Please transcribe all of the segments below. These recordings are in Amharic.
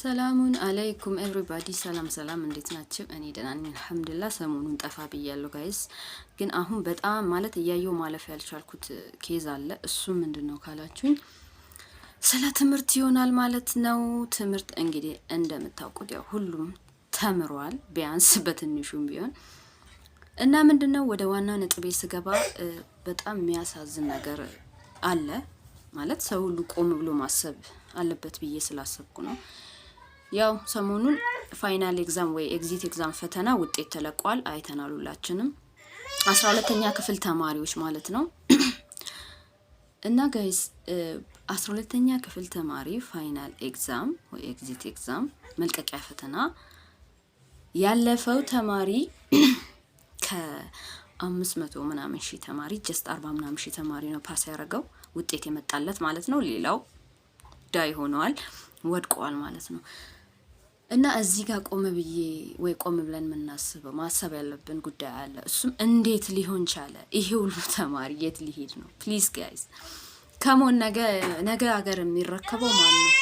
ሰላሙን አለይኩም ኤቭሪባዲ ሰላም እንዴት ናችሁ? እኔ ደህና ነኝ አልሐምዱሊላህ። ሰሞኑን ጠፋ ብያለሁ ጋይስ፣ ግን አሁን በጣም ማለት እያየው ማለፍ ያልቻልኩት ኬዝ አለ። እሱ ምንድነው ካላችሁኝ ስለ ትምህርት ይሆናል ማለት ነው። ትምህርት እንግዲህ እንደምታውቁት ያው ሁሉም ተምሯል ቢያንስ በትንሹም ቢሆን እና ምንድነው ወደ ዋናው ነጥቤ ስገባ በጣም የሚያሳዝን ነገር አለ ማለት ሰው ሁሉ ቆም ብሎ ማሰብ አለበት ብዬ ስላሰብኩ ነው። ያው ሰሞኑን ፋይናል ኤግዛም ወይ ኤግዚት ኤግዛም ፈተና ውጤት ተለቋል፣ አይተናል ሁላችንም 12ኛ ክፍል ተማሪዎች ማለት ነው። እና ጋይስ 12ኛ ክፍል ተማሪ ፋይናል ኤግዛም ወይ ኤግዚት ኤግዛም መልቀቂያ ፈተና ያለፈው ተማሪ ከ500 ምናምን ሺህ ተማሪ ጀስት 40 ምናምን ሺህ ተማሪ ነው ፓስ ያደረገው ውጤት የመጣለት ማለት ነው። ሌላው ዳይ ሆኗል ወድቋል ማለት ነው። እና እዚህ ጋር ቆም ብለን ማሰብ ያለብን ጉዳይ አለ። እሱም እንዴት ሊሆን ቻለ? ይሄ ሁሉ ተማሪ የት ሊሄድ ነው? ፕሊዝ ጋይስ ከሞን ነገ ሀገር የሚረከበው ማን ነው?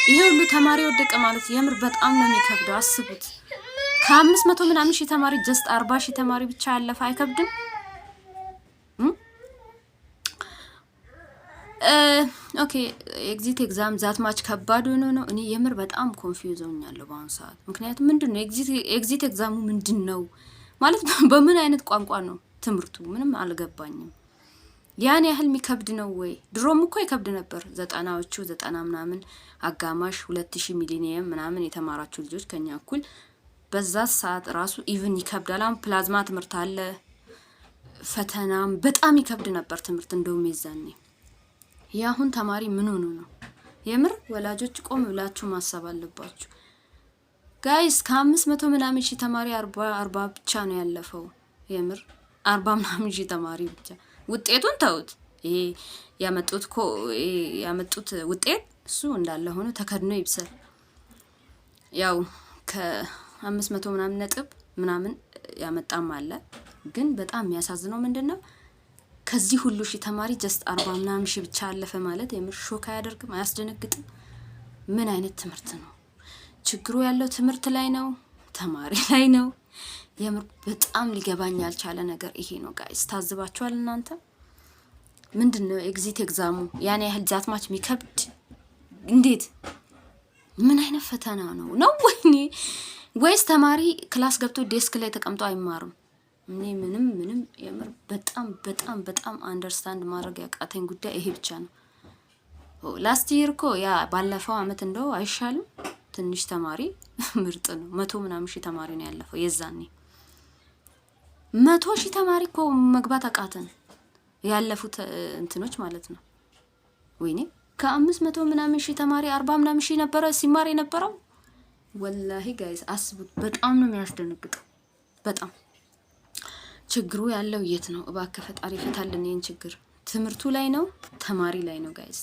ይሄ ሁሉ ተማሪ ወደቀ ማለት የምር በጣም ነው የሚከብደው። አስቡት ከ500 ምናምን ሺህ ተማሪ ጀስት 40 ሺህ ተማሪ ብቻ ያለፈ አይከብድም? ኦኬ ኤግዚት ኤግዛም ዛት ማች ከባድ ነው። እኔ የምር በጣም ኮንፊውዝ ሆኛለሁ በአሁኑ ሰዓት። ምክንያቱም ምንድነው ኤግዚት ኤግዛሙ ምንድነው ማለት በምን አይነት ቋንቋ ነው ትምህርቱ? ምንም አልገባኝም። ያን ያህል የሚከብድ ነው ወይ? ድሮም እኮ ይከብድ ነበር። 90 ምናምን አጋማሽ 2000 ሚሊኒየም ምናምን የተማራችሁ ልጆች ከኛ እኩል በዛ ሰዓት ራሱ ኢቭን ይከብዳል። አሁን ፕላዝማ ትምህርት አለ፣ ፈተናም በጣም ይከብድ ነበር ትምህርት እንደውም ይዛኔ። ያሁን ተማሪ ምን ሆኖ ነው? የምር ወላጆች ቆም ብላችሁ ማሰብ አለባችሁ ጋይስ። ከ500 ምናምን ሺህ ተማሪ 40 ብቻ ነው ያለፈው። የምር 40 ምናምን ሺህ ተማሪ ብቻ። ውጤቱን ተውት። ይሄ ያመጡት ውጤት እሱ እንዳለ ሆኖ ተከድኖ ይብሰል። ያው ከ500 ምናምን ነጥብ ምናምን ያመጣም አለ። ግን በጣም የሚያሳዝነው ምንድነው ከዚህ ሁሉ ሺህ ተማሪ ጀስት 40 ምናምን ሺህ ብቻ አለፈ ማለት የምር ሾክ አያደርግም? አያስደነግጥም? ምን አይነት ትምህርት ነው? ችግሩ ያለው ትምህርት ላይ ነው? ተማሪ ላይ ነው? የምር በጣም ሊገባኝ ያልቻለ ነገር ይሄ ነው ጋይስ። ታዝባችኋል እናንተ? ምንድነው ኤግዚት ኤግዛሙ ያን ያህል ዛት ማች የሚከብድ? እንዴት ምን አይነት ፈተና ነው ወይስ ተማሪ ክላስ ገብቶ ዴስክ ላይ ተቀምጦ አይማርም? እኔ ምንም የምር በጣም አንደርስታንድ ማድረግ ያቃተኝ ጉዳይ ይሄ ብቻ ነው። ላስት ይር እኮ ያ ባለፈው አመት እንደው አይሻልም? ትንሽ ተማሪ ምርጥ ነው። 100 ምናምን ሺህ ተማሪ ነው ያለፈው የዛኔ። 100 ሺህ ተማሪ እኮ መግባት አቃተን ያለፉት እንትኖች ማለት ነው። ወይኔ ከ500 ምናምን ሺህ ተማሪ 40 ምናምን ሺህ ነበረ ሲማር የነበረው። ወላሂ ጋይስ አስቡት። በጣም ነው የሚያስደነግጠው። በጣም ችግሩ ያለው የት ነው? እባክህ ፈጣሪ ፈታልን ይሄን ችግር። ትምህርቱ ላይ ነው? ተማሪ ላይ ነው ጋይስ?